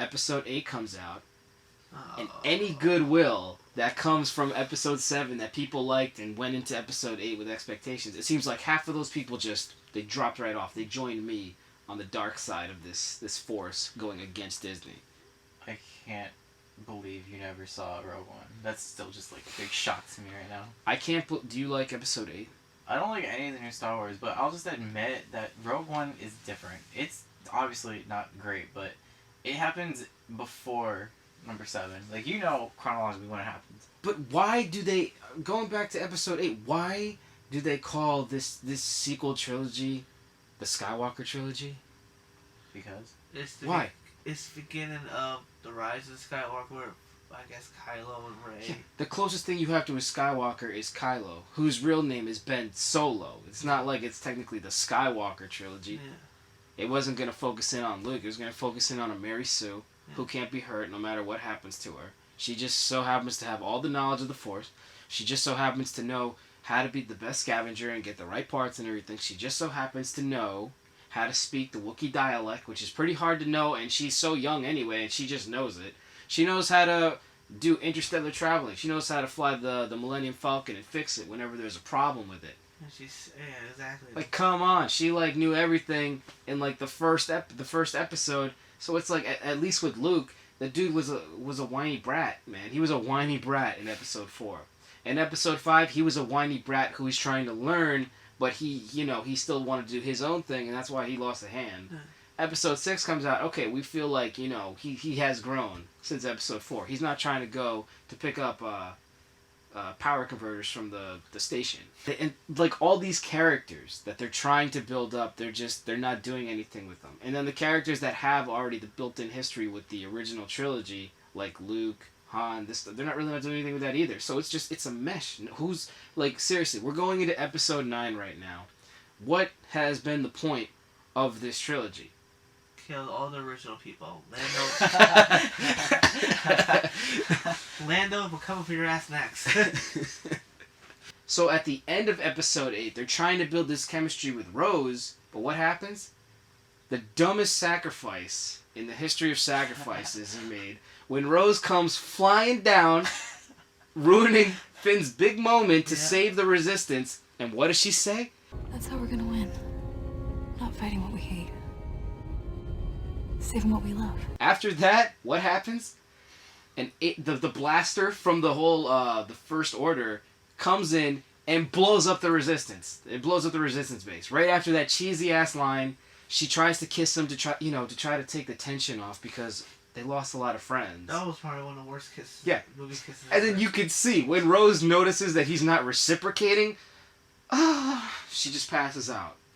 Episode 8 comes out, and Oh. any goodwill that comes from Episode 7 that people liked and went into Episode 8 with expectations, it seems like half of those people they dropped right off. They joined me on the dark side of this force going against Disney. I can't believe you never saw Rogue One. That's still just like a big shock to me right now. I can't. Do you like Episode 8? I don't like any of the new Star Wars, but I'll just admit that Rogue One is different. It's obviously not great, but it happens before number 7. Like, you know chronologically when it happens. But why do they, going back to Episode 8, why do they call this sequel trilogy the Skywalker trilogy? Because? Why? It's the beginning of the rise of Skywalker. I guess Kylo and Rey. Yeah, the closest thing you have to a Skywalker is Kylo, whose real name is Ben Solo. It's not like it's technically the Skywalker trilogy. Yeah. It wasn't going to focus in on Luke. It was going to focus in on a Mary Sue, who can't be hurt no matter what happens to her. She just so happens to have all the knowledge of the Force. She just so happens to know how to be the best scavenger and get the right parts and everything. She just so happens to know how to speak the Wookiee dialect, which is pretty hard to know, and she's so young anyway, and she just knows it. She knows how to do interstellar traveling. She knows how to fly the Millennium Falcon and fix it whenever there's a problem with it. Exactly. Like, come on, she like knew everything in like the first episode. So it's like at least with Luke, the dude was a whiny brat, man. He was a whiny brat in Episode 4. In Episode 5, he was a whiny brat who was trying to learn, but he still wanted to do his own thing, and that's why he lost a hand. Episode 6 comes out, okay, we feel like, he has grown since Episode 4. He's not trying to go to pick up power converters from the station. And like all these characters that they're trying to build up, they're not doing anything with them. And then the characters that have already the built-in history with the original trilogy, like Luke, Han, they're not doing anything with that either. So it's a mesh. Who's, like, seriously, we're going into Episode 9 right now. What has been the point of this trilogy? Kill all the original people. Lando will come for your ass next. So at the end of Episode 8, they're trying to build this chemistry with Rose, but what happens? The dumbest sacrifice in the history of sacrifices is made when Rose comes flying down, ruining Finn's big moment to save the Resistance, and what does she say? That's how we're gonna win. Not fighting what we hate. Saving what we love. After that, what happens? And the blaster from the whole the First Order comes in and blows up the Resistance. It blows up the Resistance base. Right after that cheesy ass line, she tries to kiss him to try to take the tension off because they lost a lot of friends. That was probably one of the worst kisses. Yeah. Movie kisses. And then you could see when Rose notices that he's not reciprocating, she just passes out.